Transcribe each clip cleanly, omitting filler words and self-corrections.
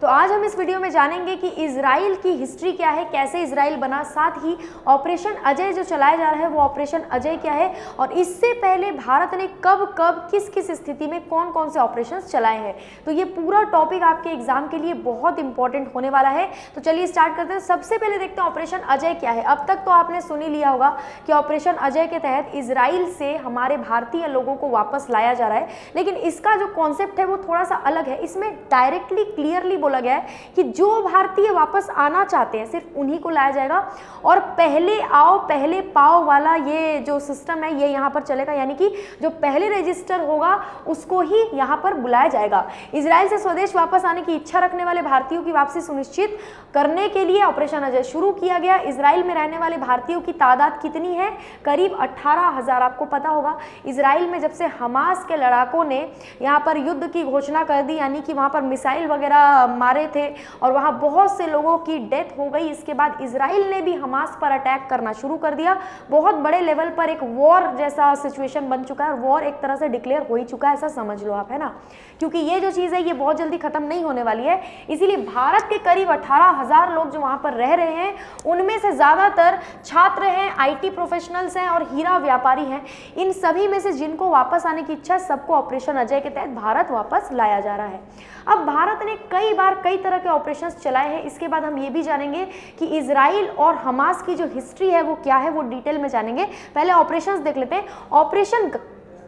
तो आज हम इस वीडियो में जानेंगे कि इजराइल की हिस्ट्री क्या है, कैसे इजराइल बना, साथ ही ऑपरेशन अजय जो चलाया जा रहा है वो ऑपरेशन अजय क्या है और इससे पहले भारत ने कब कब किस किस स्थिति में कौन कौन से ऑपरेशंस चलाए हैं। तो ये पूरा टॉपिक आपके एग्जाम के लिए बहुत इंपॉर्टेंट होने वाला है। तो चलिए स्टार्ट करते हैं। सबसे पहले देखते हैं ऑपरेशन अजय क्या है। अब तक तो आपने सुन ही लिया होगा कि ऑपरेशन अजय के तहत इजराइल से हमारे भारतीय लोगों को वापस लाया जा रहा है, लेकिन इसका जो कॉन्सेप्ट है वो थोड़ा सा अलग है। इसमें डायरेक्टली क्लियरली बोला गया है कि जो भारतीय वापस आना चाहते हैं सिर्फ उन्हीं को लाया जाएगा और पहले आओ पहले पाओ वाला ये जो सिस्टम है ये यहाँ पर चलेगा, यानी कि जो पहले रजिस्टर होगा उसको ही यहाँ पर बुलाया जाएगा। इजराइल से स्वदेश वापस आने की इच्छा रखने वाले भारतीयों की वापसी सुनिश्चित करने के लिए ऑपरेशन अजय शुरू किया गया। इजराइल में रहने वाले भारतीयों की तादाद कितनी है? करीब 18,000। आपको पता होगा इजराइल में जब से हमास के लड़ाकों ने यहाँ पर युद्ध की घोषणा कर दी, यानी कि वहाँ पर मिसाइल वगैरह मारे थे और वहाँ बहुत से लोगों की डेथ हो गई, इसके बाद इजराइल ने भी हमास पर अटैक करना शुरू कर दिया। बहुत बड़े लेवल पर एक वॉर जैसा सिचुएशन बन चुका है और वॉर एक तरह से डिक्लेयर हो ही चुका है, ऐसा समझ लो आप, है ना, क्योंकि ये जो चीज़ है ये बहुत जल्दी खत्म नहीं होने वाली है। इसीलिए भारत के करीब 18,000 लोग जो वहाँ पर रह रहे हैं उनमें से ज़्यादातर छात्र हैं, IT प्रोफेशनल्स हैं और हीरा व्यापारी हैं। इन सभी में से जिनको वापस आने की इच्छा, सबको ऑपरेशन अजय के तहत भारत वापस लाया जा रहा है। अब भारत ने कई बार कई तरह के ऑपरेशंस चलाए हैं। इसके बाद हम ये भी जानेंगे कि इजराइल और हमास की जो हिस्ट्री है वो क्या है, वो डिटेल में जानेंगे। पहले ऑपरेशंस देख लेते हैं।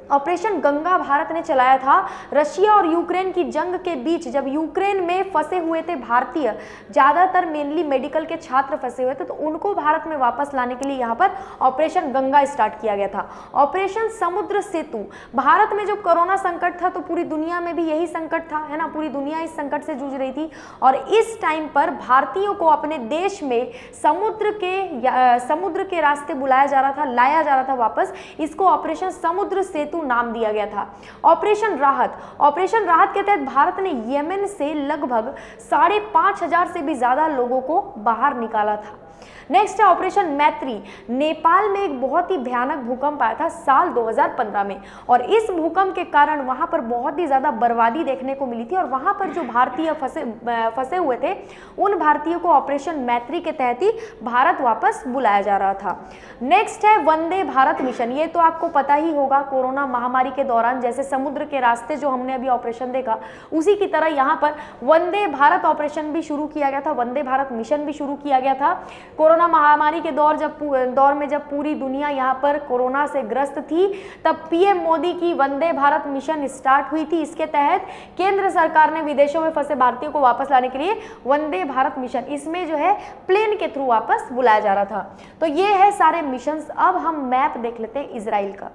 ऑपरेशन गंगा भारत ने चलाया था रशिया और यूक्रेन की जंग के बीच। जब यूक्रेन में फंसे हुए थे भारतीय, ज़्यादातर मेनली मेडिकल के छात्र फंसे हुए थे, तो उनको भारत में वापस लाने के लिए यहाँ पर ऑपरेशन गंगा स्टार्ट किया गया था। ऑपरेशन समुद्र सेतु, भारत में जो कोरोना संकट था तो पूरी दुनिया में भी यही संकट था, है ना, पूरी दुनिया इस संकट से जूझ रही थी और इस टाइम पर भारतीयों को अपने देश में समुद्र के रास्ते बुलाया जा रहा था, लाया जा रहा था वापस। इसको ऑपरेशन समुद्र सेतु नाम दिया गया था। ऑपरेशन राहत के तहत भारत ने यमन से लगभग 5,500 से भी ज्यादा लोगों को बाहर निकाला था। नेक्स्ट है ऑपरेशन मैत्री। नेपाल में एक बहुत ही भयानक भूकंप आया था साल 2015 में और इस भूकंप के कारण वहां पर बहुत ही ज्यादा बर्बादी देखने को मिली थी और वहां पर जो भारतीय फंसे हुए थे उन भारतीयों को ऑपरेशन मैत्री के तहत ही भारत वापस बुलाया जा रहा था। नेक्स्ट है वंदे भारत मिशन। ये तो आपको पता ही होगा, कोरोना महामारी के दौरान जैसे समुद्र के रास्ते जो हमने अभी ऑपरेशन देखा उसी की तरह यहाँ पर वंदे भारत ऑपरेशन भी शुरू किया गया था, वंदे भारत मिशन भी शुरू किया गया था। कोरोना महामारी के दौर में जब पूरी दुनिया यहाँ पर कोरोना से ग्रस्त थी तब PM मोदी की वंदे भारत मिशन स्टार्ट हुई थी। इसके तहत केंद्र सरकार ने विदेशों में फंसे भारतीयों को वापस लाने के लिए वंदे भारत मिशन, इसमें जो है प्लेन के थ्रू वापस बुलाया जा रहा था। तो ये है सारे मिशंस। अब हम मैप देख लेते हैं इजराइल का।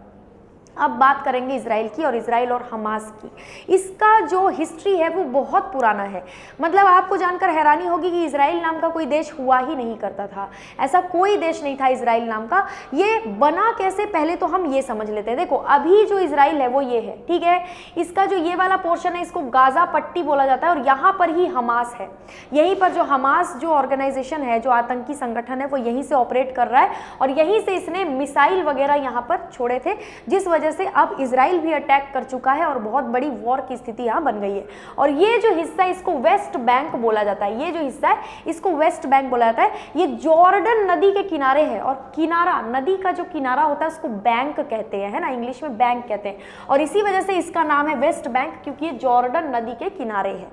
अब बात करेंगे इजराइल की और इजराइल और हमास की। इसका जो हिस्ट्री है वो बहुत पुराना है। मतलब आपको जानकर हैरानी होगी कि इजराइल नाम का कोई देश हुआ ही नहीं करता था, ऐसा कोई देश नहीं था इजराइल नाम का। ये बना कैसे, पहले तो हम ये समझ लेते हैं। देखो अभी जो इजराइल है वो ये है, ठीक है। इसका जो ये वाला पोर्शन है इसको गाजा पट्टी बोला जाता है और यहाँ पर ही हमास है। यहीं पर जो हमास जो ऑर्गेनाइजेशन है, जो आतंकी संगठन है, वो यहीं से ऑपरेट कर रहा है और यहीं से इसने मिसाइल वगैरह यहाँ पर छोड़े थे, जिस वजह से अब इजराइल भी अटैक कर चुका है और बहुत बड़ी वॉर की स्थिति यहां बन गई है। और ये जो हिस्सा है इसको वेस्ट बैंक बोला जाता है। ये जो हिस्सा है इसको वेस्ट बैंक बोला जाता है। ये जॉर्डन नदी के किनारे है और किनारा, नदी का जो किनारा होता है उसको बैंक कहते हैं, है ना, इंग्लिश में बैंक कहते हैं और इसी वजह से इसका नाम है वेस्ट बैंक, क्योंकि ये जॉर्डन नदी के किनारे है।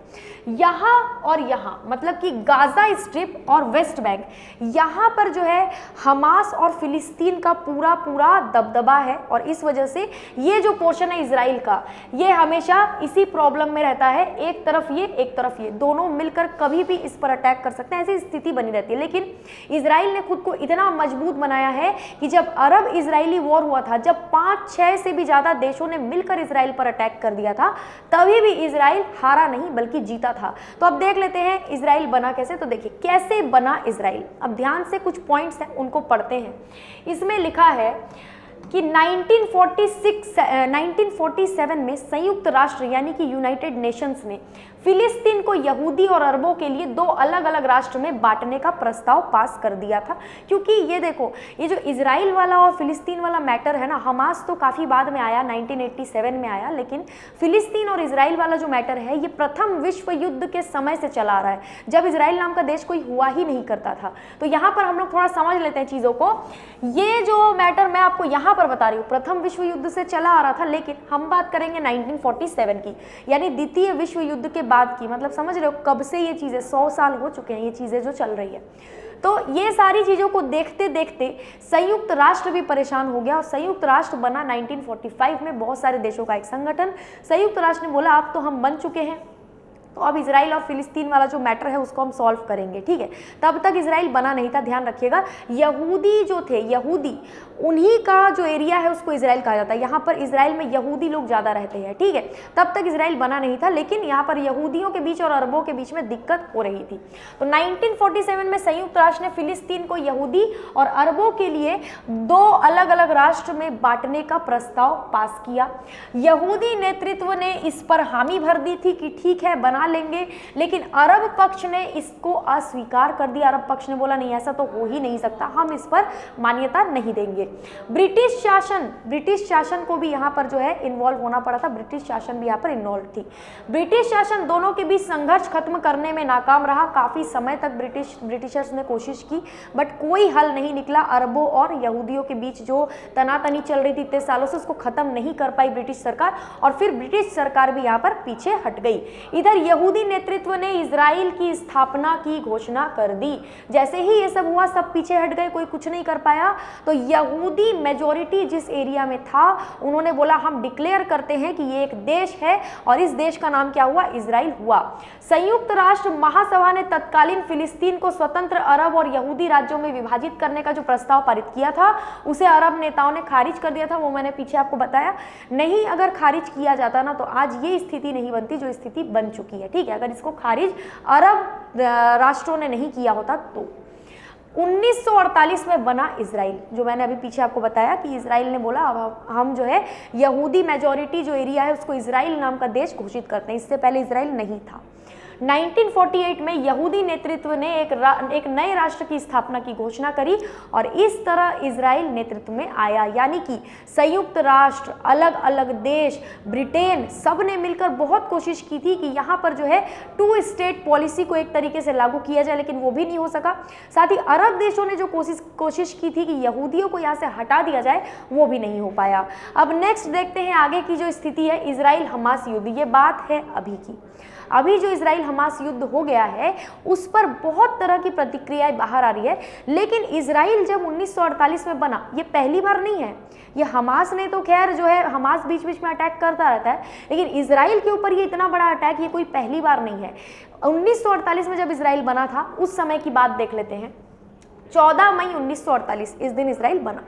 यहाँ और यहाँ मतलब कि गाजा स्ट्रिप और वेस्ट बैंक, यहाँ पर जो है हमास और फिलिस्तीन का पूरा दबदबा है और इस वजह से ये जो पोर्शन है इजराइल का ये हमेशा इसी प्रॉब्लम में रहता है। एक तरफ ये, एक तरफ ये, दोनों मिलकर कभी भी इस पर अटैक कर सकते हैं, ऐसी स्थिति बनी रहती है। लेकिन इजराइल ने खुद को इतना मजबूत बनाया है कि जब अरब इजरायली वॉर हुआ था, जब 5-6 से भी ज्यादा देशों ने मिलकर इजराइल पर अटैक कर दिया था, तभी भी इजराइल हारा नहीं बल्कि जीता था। तो अब देख लेते हैं इजराइल बना कैसे। तो देखिए कैसे बना इजराइल। अब ध्यान से कुछ पॉइंट्स हैं उनको पढ़ते हैं। इसमें लिखा है कि 1947 में संयुक्त राष्ट्र यानी कि यूनाइटेड नेशंस ने फिलिस्तीन को यहूदी और अरबों के लिए दो अलग अलग राष्ट्र में बांटने का प्रस्ताव पास कर दिया था। क्योंकि ये देखो, ये जो इजराइल वाला और फिलिस्तीन वाला मैटर है ना, हमास तो काफ़ी बाद में आया, 1987 में आया, लेकिन फिलिस्तीन और इजराइल वाला जो मैटर है ये प्रथम विश्व युद्ध के समय से चला आ रहा है, जब इजराइल नाम का देश कोई हुआ ही नहीं करता था। तो यहाँ पर हम लोग थोड़ा समझ लेते हैं चीज़ों को। ये जो मैटर मैं आपको यहाँ पर बता रही हूँ प्रथम विश्व युद्ध से चला आ रहा था, लेकिन हम बात करेंगे 1947 की, यानी द्वितीय विश्व युद्ध के बाद की। मतलब समझ रहे हो कब से ये चीज़ें, 100 साल हो चुके हैं ये चीज़ें जो चल रही है। तो ये सारी चीज़ों को देखते देखते संयुक्त राष्ट्र भी परेशान हो गया और संयुक्त राष्ट्र बना 1945 में, बहुत सारे देशों का एक संगठन। संयुक्त राष्ट्र ने बोला अब तो हम बन चुके हैं, तो अब इजराइल और फिलिस्तीन वाला जो मैटर है उसको हम सॉल्व करेंगे, ठीक है। तब तक इजराइल बना नहीं था, ध्यान रखिएगा। यहूदी जो थे, यहूदी, उन्हीं का जो एरिया है उसको इजराइल कहा जाता है। यहाँ पर इजराइल में यहूदी लोग ज़्यादा रहते हैं, ठीक है। तब तक इजराइल बना नहीं था, लेकिन यहाँ पर यहूदियों के बीच और अरबों के बीच में दिक्कत हो रही थी। तो 1947 में संयुक्त राष्ट्र ने फिलिस्तीन को यहूदी और अरबों के लिए दो अलग अलग राष्ट्र में बांटने का प्रस्ताव पास किया। यहूदी नेतृत्व ने इस पर हामी भर दी थी कि ठीक है बना लेंगे, लेकिन अरब पक्ष ने इसको अस्वीकार कर दिया। अरब पक्ष ने बोला नहीं, ऐसा तो हो ही नहीं सकता, हम इस पर मान्यता नहीं देंगे। ब्रिटिश शासन को भी यहाँ पर जो है इन्वॉल्व होना पड़ा था, ब्रिटिश शासन भी यहाँ पर इन्वॉल्व थी। ब्रिटिश शासन दोनों के बीच संघर्ष खत्म करने में नाकाम रहा। काफी समय तक ब्रिटिशर्स ने कोशिश की, बट कोई हल नहीं निकला। अरबों और यहूदियों के बीच जो तनातनी चल रही थी इतने सालों से, उसको खत्म नहीं कर पाई ब्रिटिश सरकार, और फिर ब्रिटिश सरकार भी यहाँ पर पीछे हट गई। इधर यहूदी नेतृत्व ने इजराइल की स्थापना की घोषणा कर दी। जैसे ही ये सब हुआ, सब पीछे हट गए, कोई कुछ नहीं कर पाया। तो यहूदी मेजॉरिटी जिस एरिया में था, उन्होंने बोला हम डिक्लेयर करते हैं कि ये एक देश है, और इस देश का नाम क्या हुआ? इजराइल हुआ। संयुक्त राष्ट्र महासभा ने तत्कालीन फिलिस्तीन को स्वतंत्र अरब और यहूदी राज्यों में विभाजित करने का जो प्रस्ताव पारित किया था, उसे अरब नेताओं ने खारिज कर दिया था। वो मैंने पीछे आपको बताया। नहीं, अगर खारिज किया जाता ना, तो आज ये स्थिति नहीं बनती जो स्थिति बन चुकी है, ठीक है। अगर इसको खारिज अरब राष्ट्रों ने नहीं किया होता तो। 1948 में बना इजराइल, जो मैंने अभी पीछे आपको बताया कि इजराइल ने बोला अब हम जो है यहूदी मेजॉरिटी जो एरिया है उसको इजराइल नाम का देश घोषित करते हैं। इससे पहले इजराइल नहीं था। 1948 में यहूदी नेतृत्व ने एक नए राष्ट्र की स्थापना की घोषणा करी, और इस तरह इजराइल नेतृत्व में आया। यानी कि संयुक्त राष्ट्र, अलग अलग देश, ब्रिटेन, सब ने मिलकर बहुत कोशिश की थी कि यहाँ पर जो है 2 स्टेट पॉलिसी को एक तरीके से लागू किया जाए, लेकिन वो भी नहीं हो सका। साथ ही अरब देशों ने जो कोशिश की थी कि यहूदियों को यहाँ से हटा दिया जाए, वो भी नहीं हो पाया। अब नेक्स्ट देखते हैं आगे की जो स्थिति है, इजराइल हमास युद्ध। ये बात है अभी की। अभी जो इजराइल हमास युद्ध हो गया है उस पर बहुत तरह की प्रतिक्रियाएं बाहर आ रही है, लेकिन इजराइल जब 1948 में बना, ये पहली बार नहीं है। ये हमास ने तो खैर जो है, हमास बीच बीच में अटैक करता रहता है, लेकिन इजराइल के ऊपर ये इतना बड़ा अटैक ये कोई पहली बार नहीं है। 1948 में जब इजराइल बना था, उस समय की बात देख लेते हैं। 14 मई 1948 इस दिन इजराइल बना।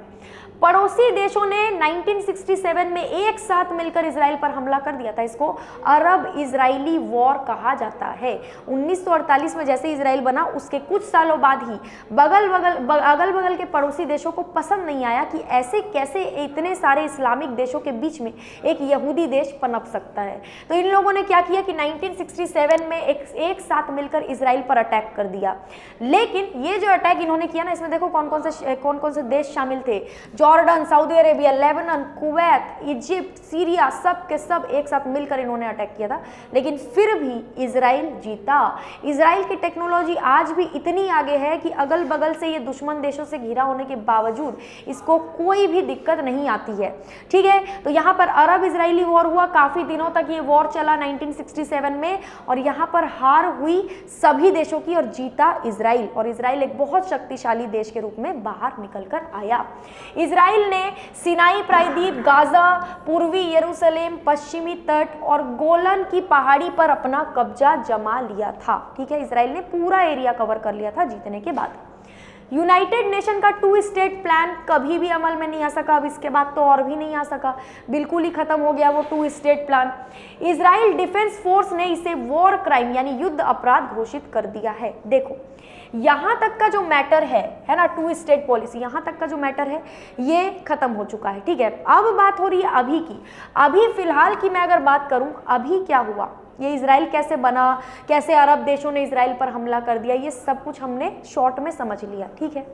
पड़ोसी देशों ने 1967 में एक साथ मिलकर इजराइल पर हमला कर दिया था। इसको अरब इजरायली वॉर कहा जाता है। 1948 में जैसे इजराइल बना, उसके कुछ सालों बाद ही अगल बगल के पड़ोसी देशों को पसंद नहीं आया कि ऐसे कैसे इतने सारे इस्लामिक देशों के बीच में एक यहूदी देश पनप सकता है। तो इन लोगों ने क्या किया कि 1967 में एक साथ मिलकर इजराइल पर अटैक कर दिया। लेकिन ये जो अटैक इन्होंने किया ना, इसमें देखो कौन कौन से देश शामिल थे। Jordan, Saudi Arabia, Lebanon, Kuwait, Egypt, Syria, सब के सब एक साथ मिलकर इन्होंने अटैक किया था। लेकिन फिर भी इजराइल जीता। इजराइल की टेक्नोलॉजी आज भी इतनी आगे है कि अगल बगल से ये दुश्मन देशों से घिरा होने के बावजूद इसको कोई भी दिक्कत नहीं आती है, ठीक है। तो यहाँ पर अरब इजरायली वॉर हुआ, काफ़ी दिनों तक ये वॉर चला 1967 में, और यहाँ पर हार हुई सभी देशों की और जीता इजराइल। और इजराइल एक बहुत शक्तिशाली देश के रूप में बाहर निकल कर आया। इजराइल ने सिनाई प्रायद्वीप, गाजा, पूर्वी यरूशलेम, पश्चिमी तट और गोलन की पहाड़ी पर अपना कब्जा जमा लिया था, ठीक है। इजराइल ने पूरा एरिया कवर कर लिया था जीतने के बाद। यूनाइटेड नेशन का 2 स्टेट प्लान कभी भी अमल में नहीं आ सका। अब इसके बाद तो और भी नहीं आ सका, बिल्कुल ही खत्म हो गया वो 2 state plan. Israel defence force ने इसे वॉर क्राइम यानी युद्ध अपराध घोषित कर दिया है। देखो यहाँ तक का जो मैटर है ना, 2 स्टेट पॉलिसी, यहाँ तक का जो मैटर है ये खत्म हो चुका है, ठीक है। अब बात हो रही है अभी की। अभी फिलहाल की मैं अगर बात करूँ, अभी क्या हुआ, ये इजराइल कैसे बना, कैसे अरब देशों ने इजराइल पर हमला कर दिया, ये सब कुछ हमने शॉर्ट में समझ लिया। ठीक है,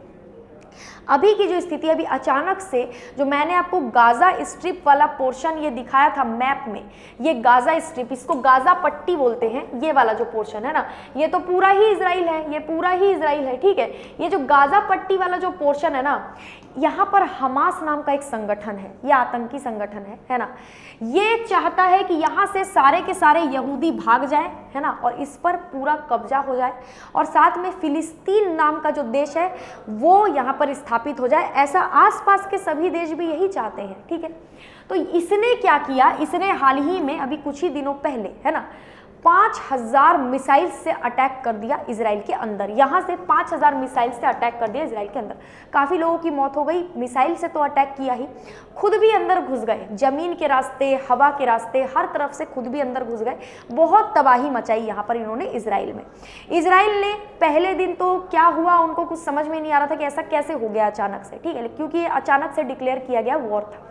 अभी की जो स्थिति, अभी अचानक से जो मैंने आपको गाजा स्ट्रिप वाला पोर्शन ये दिखाया था मैप में, ये गाजा स्ट्रिप, इसको गाजा पट्टी बोलते हैं, ये वाला जो पोर्शन है ना, ये तो पूरा ही इजराइल है, ये पूरा ही इजराइल है। ठीक है, ये जो गाजा पट्टी वाला जो पोर्शन है ना, यहाँ पर हमास नाम का एक संगठन है, ये आतंकी संगठन है ना, ये चाहता है कि यहाँ से सारे के सारे यहूदी भाग जाए, है ना, और इस पर पूरा कब्जा हो जाए, और साथ में फिलिस्तीन नाम का जो देश है वो यहाँ पर स्थापित हो जाए। ऐसा आसपास के सभी देश भी यही चाहते हैं। ठीक है, तो इसने क्या किया, इसने हाल ही में अभी कुछ ही दिनों पहले, है ना, 5000 मिसाइल से अटैक कर दिया इजराइल के अंदर। यहाँ से 5000 मिसाइल से अटैक कर दिया इजराइल के अंदर। काफ़ी लोगों की मौत हो गई, मिसाइल से तो अटैक किया ही, खुद भी अंदर घुस गए, जमीन के रास्ते, हवा के रास्ते, हर तरफ से खुद भी अंदर घुस गए। बहुत तबाही मचाई यहाँ पर इन्होंने इजराइल में। इजराइल ने पहले दिन तो क्या हुआ उनको कुछ समझ में नहीं आ रहा था कि ऐसा कैसे हो गया अचानक से। ठीक है, क्योंकि ये अचानक से डिक्लेयर किया गया वॉर था।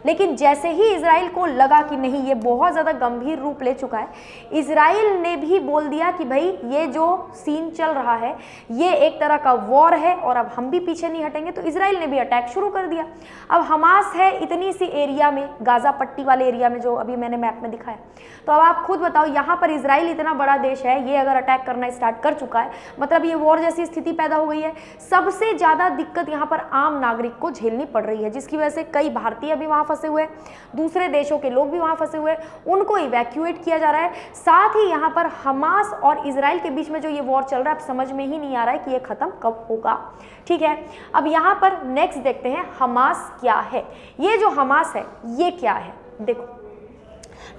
लेकिन जैसे ही इजराइल को लगा कि नहीं ये बहुत ज़्यादा गंभीर रूप ले चुका है, इजराइल ने भी बोल दिया कि भाई ये जो सीन चल रहा है ये एक तरह का वॉर है और अब हम भी पीछे नहीं हटेंगे। तो इजराइल ने भी अटैक शुरू कर दिया। अब हमास है इतनी सी एरिया में, गाजा पट्टी वाले एरिया में जो अभी मैंने मैप में दिखाया। तो अब आप खुद बताओ, यहाँ पर इजराइल इतना बड़ा देश है, ये अगर अटैक करना स्टार्ट कर चुका है, मतलब ये वॉर जैसी स्थिति पैदा हो गई है। सबसे ज़्यादा दिक्कत यहाँ पर आम नागरिक को झेलनी पड़ रही है, जिसकी वजह से कई भारतीय भी वहाँ फंसे हुए, दूसरे देशों के लोग भी वहां फंसे हुए, उनको इवैक्यूएट किया जा रहा है। साथ ही यहां पर हमास और इजराइल के बीच में जो ये वॉर चल रहा है, अब समझ में ही नहीं आ रहा है कि ये खत्म कब होगा। ठीक है, अब यहां पर नेक्स्ट देखते हैं हमास क्या है। ये जो हमास है ये क्या है, देखो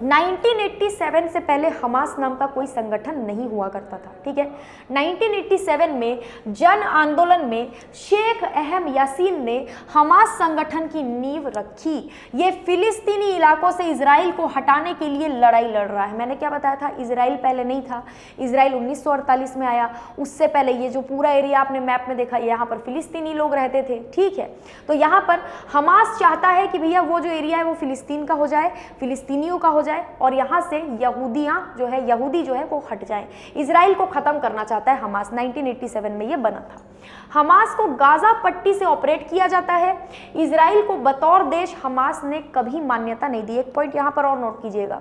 1987 से पहले हमास नाम का कोई संगठन नहीं हुआ करता था। ठीक है, 1987 में जन आंदोलन में शेख अहम यासीन ने हमास संगठन की नींव रखी। ये फिलिस्तीनी इलाकों से इजराइल को हटाने के लिए लड़ाई लड़ रहा है। मैंने क्या बताया था, इजराइल पहले नहीं था, इजराइल 1948 में आया। उससे पहले ये जो पूरा एरिया आपने मैप में देखा, यहाँ पर फिलिस्तीनी लोग रहते थे। ठीक है, तो यहाँ पर हमास चाहता है कि भैया वो जो एरिया है वो फिलिस्तीन का हो जाए, फिलिस्तीनियों का हो जाए, और यहाँ से यहूदी जो है वो हट जाए। इजराइल को खत्म करना चाहता है हमास। 1987 में ये बना था। हमास को गाजा पट्टी से ऑपरेट किया जाता है। इजराइल को बतौर देश हमास ने कभी मान्यता नहीं दी। एक पॉइंट यहाँ पर और नोट कीजिएगा,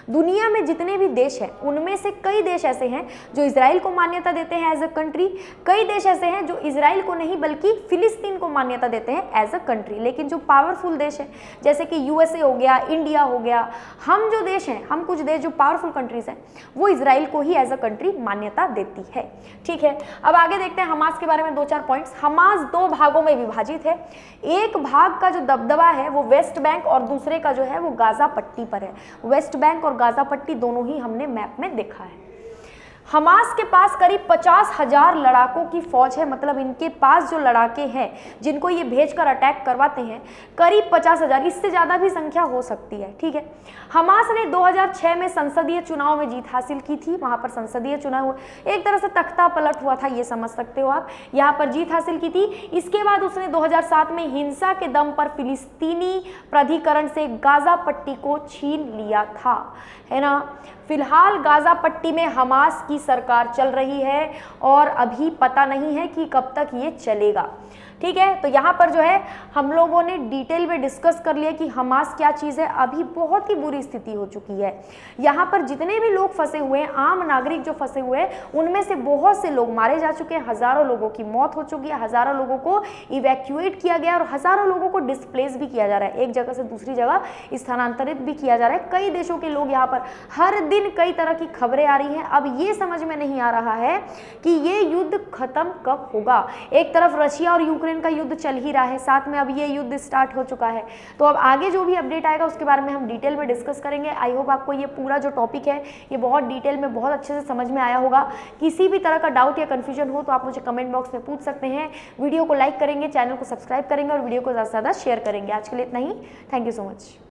दुनिया में जितने भी देश हैं उनमें से कई देश ऐसे हैं जो इजराइल को मान्यता देते हैं एज अ कंट्री, कई देश ऐसे हैं जो इजराइल को नहीं बल्कि फिलिस्तीन को मान्यता देते हैं एज अ कंट्री। लेकिन जो पावरफुल देश है जैसे कि यूएसए हो गया, इंडिया हो गया, हम जो देश हैं, हम कुछ देश जो पावरफुल कंट्रीज हैं, वो इजराइल को ही एज अ कंट्री मान्यता देती है। ठीक है, अब आगे देखते हैं हमास के बारे में 2-4 पॉइंट्स। हमास 2 भागों में विभाजित है। एक भाग का जो दबदबा है वो वेस्ट बैंक और दूसरे का जो है वो गाजा पट्टी पर है। वेस्ट बैंक और गाजा पट्टी दोनों ही हमने मैप में देखा है। हमास के पास करीब 50,000 लड़ाकों की फौज है, मतलब इनके पास जो लड़ाके हैं जिनको ये भेजकर अटैक करवाते हैं करीब 50,000, इससे ज़्यादा भी संख्या हो सकती है। ठीक है, हमास ने 2006 में संसदीय चुनाव में जीत हासिल की थी। वहाँ पर संसदीय चुनाव हुआ, एक तरह से तख्ता पलट हुआ था, ये समझ सकते हो आप। यहाँ पर जीत हासिल की थी। इसके बाद उसने 2007 में हिंसा के दम पर फिलिस्तीनी प्राधिकरण से गाजा पट्टी को छीन लिया था, है ना। फिलहाल गाजा पट्टी में हमास की सरकार चल रही है और अभी पता नहीं है कि कब तक ये चलेगा। ठीक है, तो यहाँ पर जो है हम लोगों ने डिटेल में डिस्कस कर लिया कि हमास क्या चीज़ है। अभी बहुत ही बुरी स्थिति हो चुकी है। यहाँ पर जितने भी लोग फंसे हुए हैं, आम नागरिक जो फंसे हुए हैं, उनमें से बहुत से लोग मारे जा चुके हैं, हज़ारों लोगों की मौत हो चुकी है, हज़ारों लोगों को इवैक्यूएट किया गया और हज़ारों लोगों को डिस्प्लेस भी किया जा रहा है, एक जगह से दूसरी जगह स्थानांतरित भी किया जा रहा है। कई देशों के लोग यहाँ पर हर दिन कई तरह की खबरें आ रही हैं। अब ये समझ में नहीं आ रहा है कि ये युद्ध खत्म कब होगा। एक तरफ रशिया और यूक्रेन का युद्ध चल ही रहा है, साथ में अब ये युद्ध स्टार्ट हो चुका है। तो अब आगे जो भी अपडेट आएगा उसके बारे में हम डिटेल में डिस्कस करेंगे। आई होप आपको ये पूरा जो टॉपिक है ये बहुत डिटेल में बहुत अच्छे से समझ में आया होगा। किसी भी तरह का डाउट या कन्फ्यूजन हो तो आप मुझे कमेंट बॉक्स में पूछ सकते हैं। वीडियो को लाइक करेंगे, चैनल को सब्सक्राइब करेंगे और वीडियो को ज़्यादा से ज़्यादा शेयर करेंगे। आज के लिए इतना ही। Thank you so much.